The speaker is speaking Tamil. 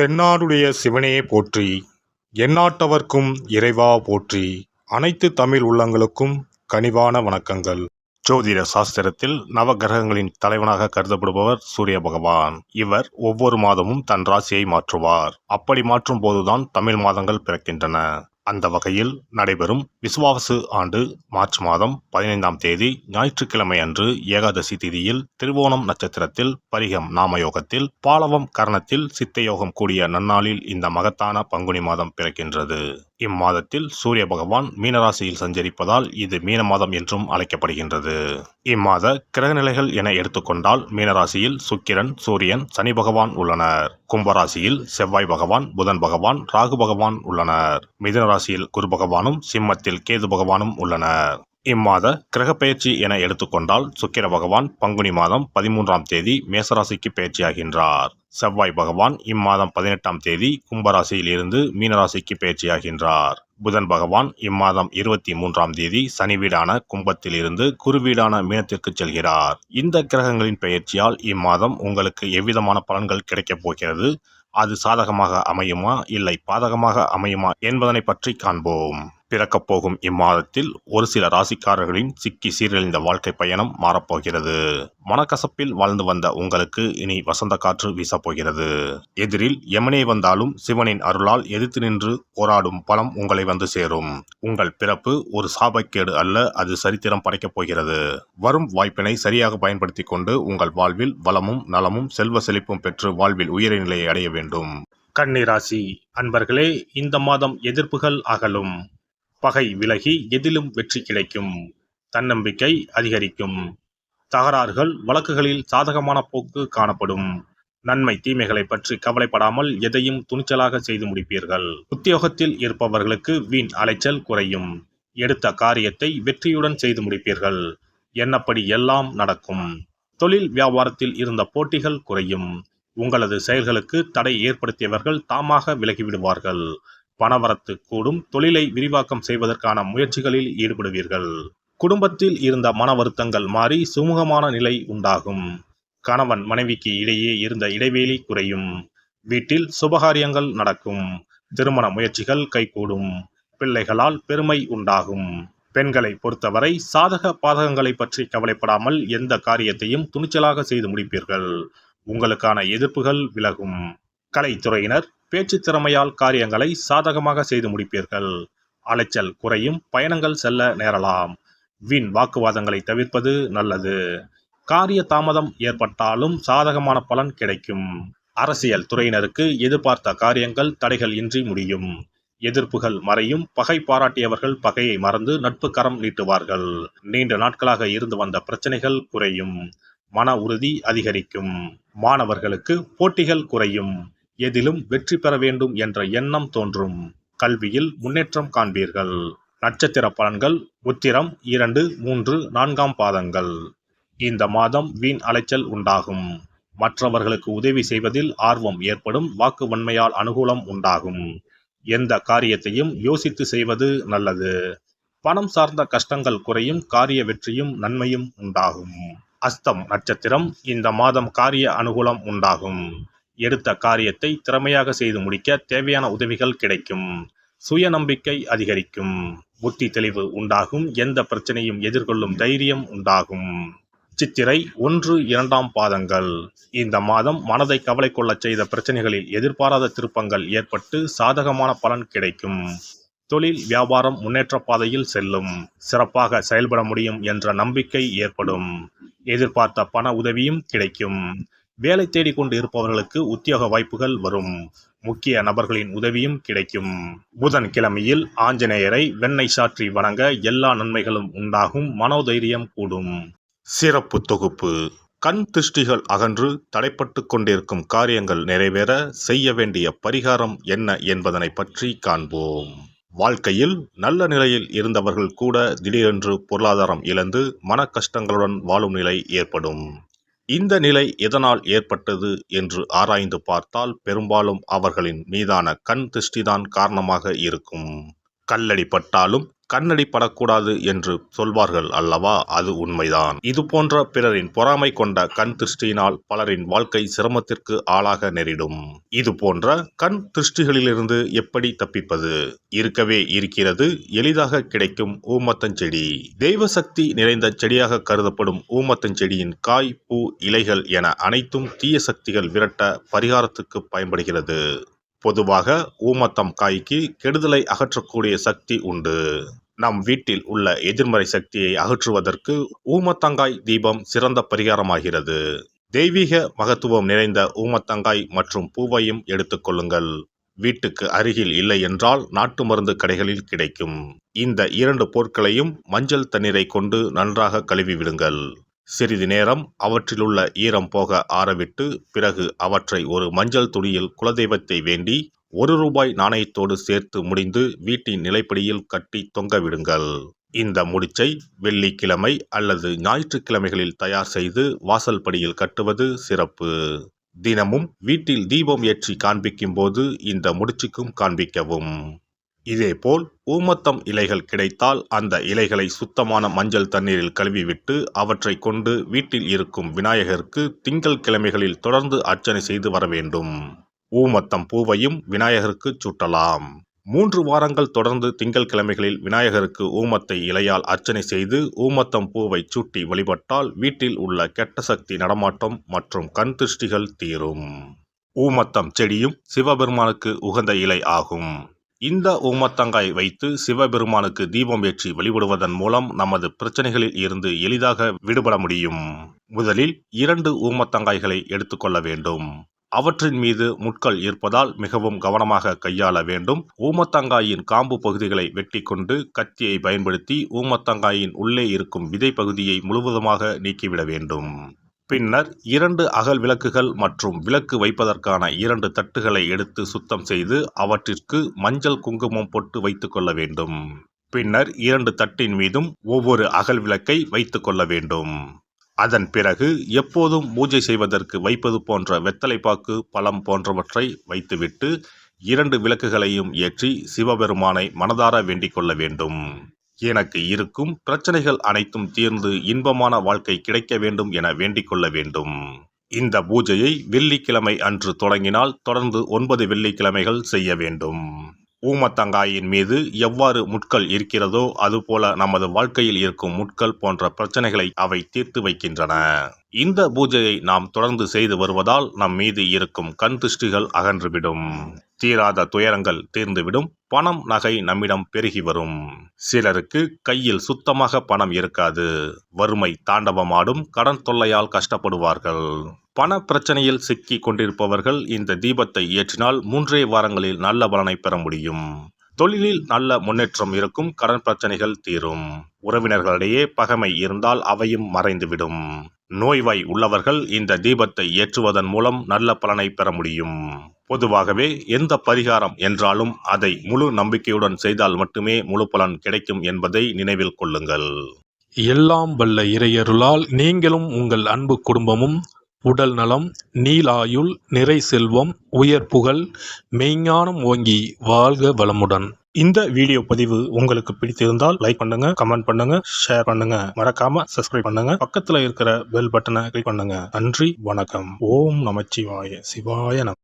தென்னாடுடைய சிவனே போற்றி, எந்நாட்டவர்க்கும் இறைவா போற்றி, அனைத்து தமிழ் உள்ளங்களுக்கும் கனிவான வணக்கங்கள். ஜோதிட சாஸ்திரத்தில் நவகிரகங்களின் தலைவனாக கருதப்படுபவர் சூரிய பகவான். இவர் ஒவ்வொரு மாதமும் தன் ராசியை மாற்றுவார். அப்படி மாற்றும் போதுதான் தமிழ் மாதங்கள் பிறக்கின்றன. அந்த வகையில் நடைபெறும் விசுவாவசு ஆண்டு மார்ச் மாதம் 15ஆம் தேதி ஞாயிற்றுக்கிழமை அன்று ஏகாதசி திதியில் திருவோணம் நட்சத்திரத்தில் பரிகம் நாமயோகத்தில் பாலவம் கரணத்தில் சித்தயோகம் கூடிய நன்னாளில் இந்த மகத்தான பங்குனி மாதம் பிறக்கின்றது. இம்மாதத்தில் சூரிய பகவான் மீனராசியில் சஞ்சரிப்பதால் இது மீன மாதம் என்றும் அழைக்கப்படுகின்றது. இம்மாத கிரகநிலைகள் என எடுத்துக்கொண்டால் மீனராசியில் சுக்கிரன், சூரியன், சனி பகவான் உள்ளனர். கும்பராசியில் செவ்வாய் பகவான், புதன் பகவான், ராகு பகவான் உள்ளனர். மிதுன ராசியில் குரு பகவானும், சிம்மத்தில் கேது பகவானும் உள்ளனர். இம்மாத கிரக பெயர்ச்சி என எடுத்துக்கொண்டால் சுக்கிர பகவான் பங்குனி மாதம் 13ஆம் தேதி மேசராசிக்கு பெயர்ச்சியாகின்றார். செவ்வாய் பகவான் இம்மாதம் 18ஆம் தேதி கும்பராசியில் இருந்து மீனராசிக்கு பெயர்ச்சியாகின்றார். புதன் பகவான் இம்மாதம் 23ஆம் தேதி சனி வீடான கும்பத்தில் இருந்து குரு வீடான மீனத்திற்கு செல்கிறார். இந்த கிரகங்களின் பெயர்ச்சியால் இம்மாதம் உங்களுக்கு எவ்விதமான பலன்கள் கிடைக்கப் போகிறது, அது சாதகமாக அமையுமா இல்லை பாதகமாக அமையுமா என்பதனை பற்றி காண்போம். பிறக்கப் போகும் இம்மாதத்தில் ஒரு சில ராசிக்காரர்களின் சிக்கி சீரழிந்த வாழ்க்கை பயணம் மாறப்போகிறது. மனக்கசப்பில் வாழ்ந்து வந்த உங்களுக்கு இனி வசந்த காற்று வீசப்போகிறது. எதிரில் எமனே வந்தாலும் சிவனின் அருளால் எதிர்த்து நின்று போராடும் பலம் உங்களை வந்து சேரும். உங்கள் பிறப்பு ஒரு சாபக்கேடு அல்ல, அது சரித்திரம் படைக்கப் போகிறது. வரும் வாய்ப்பினை சரியாக பயன்படுத்தி கொண்டு உங்கள் வாழ்வில் வளமும் நலமும் செல்வ செழிப்பும் பெற்று வாழ்வில் உயரிய நிலையை அடைய வேண்டும். கன்னி ராசி அன்பர்களே, இந்த மாதம் எதிர்ப்புகள் அகலும், பகை விலகி எதிலும் வெற்றி கிடைக்கும், தன்னம்பிக்கை அதிகரிக்கும், தகராறுகள் வழக்குகளில் சாதகமான போக்கு காணப்படும், நன்மை தீமைகளை பற்றி கவலைப்படாமல் எதையும் துணிச்சலாக செய்து முடிப்பீர்கள். உத்தியோகத்தில் இருப்பவர்களுக்கு வீண் அலைச்சல் குறையும், எடுத்த காரியத்தை வெற்றியுடன் செய்து முடிப்பீர்கள், எண்ணப்படி எல்லாம் நடக்கும். தொழில் வியாபாரத்தில் இருந்த போட்டிகள் குறையும், உங்களது செயல்களுக்கு தடை ஏற்படுத்தியவர்கள் தாமாக விலகிவிடுவார்கள், பணவரத்து கூடும், தொழிலை விரிவாக்கம் செய்வதற்கான முயற்சிகளில் ஈடுபடுவீர்கள். குடும்பத்தில் இருந்த மன வருத்தங்கள் மாறி சுமூகமான நிலை உண்டாகும், கணவன் மனைவிக்கு இடையே இருந்த இடைவெளி குறையும், வீட்டில் சுபகாரியங்கள் நடக்கும், திருமண முயற்சிகள் கைகூடும், பிள்ளைகளால் பெருமை உண்டாகும். பெண்களை பொறுத்தவரை சாதக பாதகங்களை பற்றி கவலைப்படாமல் எந்த காரியத்தையும் துணிச்சலாக செய்து முடிப்பீர்கள், உங்களுக்கான எதிர்ப்புகள் விலகும். கலைத்துறையினர் பேச்சு திறமையால் காரியங்களை சாதகமாக செய்து முடிப்பீர்கள், அலைச்சல் குறையும், பயணங்கள் செல்ல நேரலாம், வீண் வாக்குவாதங்களை தவிர்ப்பது நல்லது. காரிய தாமதம் ஏற்பட்டாலும் சாதகமான பலன் கிடைக்கும். அரசியல் துறையினருக்கு எதிர்பார்த்த காரியங்கள் தடைகள் இன்றி முடியும், எதிர்ப்புகள் மறையும், பகை பாராட்டியவர்கள் பகையை மறந்து நட்பு கரம் நீட்டுவார்கள், நீண்ட நாட்களாக இருந்து வந்த பிரச்சனைகள் குறையும், மன உறுதி அதிகரிக்கும். மாணவர்களுக்கு போட்டிகள் குறையும், எதிலும் வெற்றி பெற வேண்டும் என்ற எண்ணம் தோன்றும், கல்வியில் முன்னேற்றம் காண்பீர்கள். நட்சத்திர பலன்கள் உத்திரம் 2, 3, 4ஆம் பாதங்கள். இந்த மாதம் வீண் அலைச்சல் உண்டாகும், மற்றவர்களுக்கு உதவி செய்வதில் ஆர்வம் ஏற்படும், வாக்கு வன்மையால் அனுகூலம் உண்டாகும், எந்த காரியத்தையும் யோசித்து செய்வது நல்லது. பணம் சார்ந்த கஷ்டங்கள் குறையும், காரிய வெற்றியும் நன்மையும் உண்டாகும். அஸ்தம் நட்சத்திரம். இந்த மாதம் காரிய அனுகூலம் உண்டாகும், எடுத்த காரியத்தை திறமையாக செய்து முடிக்க தேவையான உதவிகள் கிடைக்கும், சுய நம்பிக்கை அதிகரிக்கும், புத்தி தெளிவு உண்டாகும், எந்த பிரச்சனையும் எதிர்கொள்ளும் தைரியம் உண்டாகும். சித்திரை 1, 2ஆம் பாதங்கள். இந்த மாதம் மனதை கவலை கொள்ளச் செய்த பிரச்சனைகளில் எதிர்பாராத திருப்பங்கள் ஏற்பட்டு சாதகமான பலன் கிடைக்கும், தொழில் வியாபாரம் முன்னேற்ற பாதையில் செல்லும், சிறப்பாக செயல்பட முடியும் என்ற நம்பிக்கை ஏற்படும், எதிர்பார்த்த பண உதவியும் கிடைக்கும். வேலை தேடிக்கொண்டு இருப்பவர்களுக்கு உத்தியோக வாய்ப்புகள் வரும், முக்கிய நபர்களின் உதவியும் கிடைக்கும். புதன் கிழமையில் ஆஞ்சநேயரை வெண்ணெய் சாற்றி வணங்க எல்லா நன்மைகளும் உண்டாகும், மனோதைரியம் கூடும். சிறப்பு தொகுப்பு. கண் திருஷ்டிகள் அகன்று தடைப்பட்டு கொண்டிருக்கும் காரியங்கள் நிறைவேற செய்ய வேண்டிய பரிகாரம் என்ன என்பதனை பற்றி காண்போம். வாழ்க்கையில் நல்ல நிலையில் இருந்தவர்கள் கூட திடீரென்று பொருளாதாரம் இழந்து மன கஷ்டங்களுடன் வாழும் நிலை ஏற்படும். இந்த நிலை எதனால் ஏற்பட்டது என்று ஆராய்ந்து பார்த்தால் பெரும்பாலும் அவர்களின் மீதான கண் திருஷ்டிதான் காரணமாக இருக்கும். கல்லடி பட்டாலும் கண்ணடி படக்கூடாது என்று சொல்வார்கள் அல்லவா, அது உண்மைதான். இது போன்ற பிறரின் பொறாமை கொண்ட கண் திருஷ்டியினால் பலரின் வாழ்க்கை சிரமத்திற்கு ஆளாக நேரிடும். இது போன்ற கண் திருஷ்டிகளிலிருந்து எப்படி தப்பிப்பது? இருக்கவே இருக்கிறது எளிதாக கிடைக்கும் ஊமத்தஞ்செடி. தெய்வ சக்தி நிறைந்த செடியாக கருதப்படும் ஊமத்தஞ்செடியின் காய், பூ, இலைகள் என அனைத்தும் தீய சக்திகள் விரட்ட பரிகாரத்துக்கு பயன்படுகிறது. பொதுவாக ஊமத்தம் காய்க்கு கெடுதலை அகற்றக்கூடிய சக்தி உண்டு. நம் வீட்டில் உள்ள எதிர்மறை சக்தியை அகற்றுவதற்கு ஊமத்தங்காய் தீபம் சிறந்த பரிகாரமாகிறது. தெய்வீக மகத்துவம் நிறைந்த ஊமத்தங்காய் மற்றும் பூவையும் எடுத்துக்கொள்ளுங்கள். வீட்டுக்கு அருகில் இல்லை என்றால் நாட்டு மருந்து கடைகளில் கிடைக்கும். இந்த 2 பொருட்களையும் மஞ்சள் தண்ணீரை கொண்டு நன்றாக கழுவி விடுங்கள். சிறிது நேரம் அவற்றிலுள்ள ஈரம் போக ஆறவிட்டு பிறகு அவற்றை ஒரு மஞ்சள் துணியில் குலதெய்வத்தை வேண்டி ₹1 நாணயத்தோடு சேர்த்து முடிந்து வீட்டின் நிலைப்படியில் கட்டி தொங்கவிடுங்கள். இந்த முடிச்சை வெள்ளிக்கிழமை அல்லது ஞாயிற்றுக்கிழமைகளில் தயார் செய்து வாசல் படியில் கட்டுவது சிறப்பு. தினமும் வீட்டில் தீபம் ஏற்றி காண்பிக்கும் போது இந்த முடிச்சுக்கும் காண்பிக்கவும். இதேபோல் ஊமத்தம் இலைகள் கிடைத்தால் அந்த இலைகளை சுத்தமான மஞ்சள் தண்ணீரில் கழுவிவிட்டு அவற்றை கொண்டு வீட்டில் இருக்கும் விநாயகருக்கு திங்கள் கிழமைகளில் தொடர்ந்து அர்ச்சனை செய்து வர வேண்டும். ஊமத்தம் பூவையும் விநாயகருக்கு சூட்டலாம். 3 வாரங்கள் தொடர்ந்து திங்கள் கிழமைகளில் விநாயகருக்கு ஊமத்தை இலையால் அர்ச்சனை செய்து ஊமத்தம் பூவை சூட்டி வழிபட்டால் வீட்டில் உள்ள கெட்ட சக்தி நடமாட்டம் மற்றும் கண் திருஷ்டிகள் தீரும். ஊமத்தம் செடியும் சிவபெருமானுக்கு உகந்த இலை ஆகும். இந்த ஊமத்தங்காய் வைத்து சிவபெருமானுக்கு தீபம் ஏற்றி வழிபடுவதன் மூலம் நமது பிரச்சனைகளில் இருந்து எளிதாக விடுபட முடியும். முதலில் 2 ஊமத்தங்காய்களை எடுத்துக்கொள்ள வேண்டும். அவற்றின் மீது முட்கள் இருப்பதால் மிகவும் கவனமாக கையாள வேண்டும். ஊமத்தங்காயின் காம்பு பகுதிகளை வெட்டி கொண்டு கத்தியை பயன்படுத்தி ஊமத்தங்காயின் உள்ளே இருக்கும் விதை பகுதியை முழுவதுமாக நீக்கிவிட வேண்டும். பின்னர் 2 அகல் விளக்குகள் மற்றும் விளக்கு வைப்பதற்கான 2 தட்டுகளை எடுத்து சுத்தம் செய்து அவற்றிற்கு மஞ்சள் குங்குமம் போட்டு வைத்துக் கொள்ள வேண்டும். பின்னர் 2 தட்டின் மீதும் ஒவ்வொரு அகல் விளக்கை வைத்துக் கொள்ள வேண்டும். அதன் பிறகு எப்போதும் பூஜை செய்வதற்கு வைப்பது போன்ற வெத்தலைப்பாக்கு, பழம் போன்றவற்றை வைத்துவிட்டு 2 விளக்குகளையும் ஏற்றி சிவபெருமானை மனதார வேண்டிக் கொள்ள வேண்டும். எனக்கு இருக்கும் பிரச்சனைகள் அனைத்தும் தீர்ந்து இன்பமான வாழ்க்கை கிடைக்க வேண்டும் என வேண்டிக் கொள்ள வேண்டும். இந்த பூஜையை வெள்ளிக்கிழமை அன்று தொடங்கினால் தொடர்ந்து 9 வெள்ளிக்கிழமைகள் செய்ய வேண்டும். ஊமத்தங்காயின் மீது எவ்வாறு முட்கள் இருக்கிறதோ அதுபோல நமது வாழ்க்கையில் இருக்கும் முட்கள் போன்ற பிரச்சனைகளை அவை தீர்த்து வைக்கின்றன. இந்த பூஜையை நாம் தொடர்ந்து செய்து வருவதால் நம் மீது இருக்கும் கண் திருஷ்டிகள் அகன்றுவிடும். தீராத துயரங்கள் தீர்ந்துவிடும். பணம், நகை நம்மிடம் பெருகி வரும். சிலருக்கு கையில் சுத்தமாக பணம் இருக்காது. வறுமை தாண்டவமாடும். கடன் தொல்லையால் கஷ்டப்படுவார்கள். பண பிரச்சனையில் சிக்கி கொண்டிருப்பவர்கள் இந்த தீபத்தை ஏற்றினால் 3 வாரங்களில் நல்ல பலனை பெற முடியும். தொழிலில் நல்ல முன்னேற்றம் இருக்கும். கடன் பிரச்சனைகள் தீரும். உறவினர்களிடையே பகைமை இருந்தால் அவையும் மறைந்துவிடும். நோய்வாய் உள்ளவர்கள் இந்த தீபத்தை ஏற்றுவதன் மூலம் நல்ல பலனை பெற முடியும். பொதுவாகவே எந்த பரிகாரம் என்றாலும் அதை முழு நம்பிக்கையுடன் செய்தால் மட்டுமே முழு பலன் கிடைக்கும் என்பதை நினைவில் கொள்ளுங்கள். எல்லாம் வல்ல இறையருளால் நீங்களும் உங்கள் அன்பு குடும்பமும் உடல் நலம், நீலாயுள், நிறை செல்வம், உயர் புகழ், மெய்ஞானம் ஓங்கி வாழ்க வளமுடன். இந்த வீடியோ பதிவு உங்களுக்கு பிடித்திருந்தால் லைக் பண்ணுங்க, கமெண்ட் பண்ணுங்க, ஷேர் பண்ணுங்க, மறக்காம சப்ஸ்கிரைப் பண்ணுங்க, பக்கத்துல இருக்கிற பெல் பட்டனை கிளிக் பண்ணுங்க. நன்றி, வணக்கம். ஓம் நமச்சிவாய. சிவாய நம.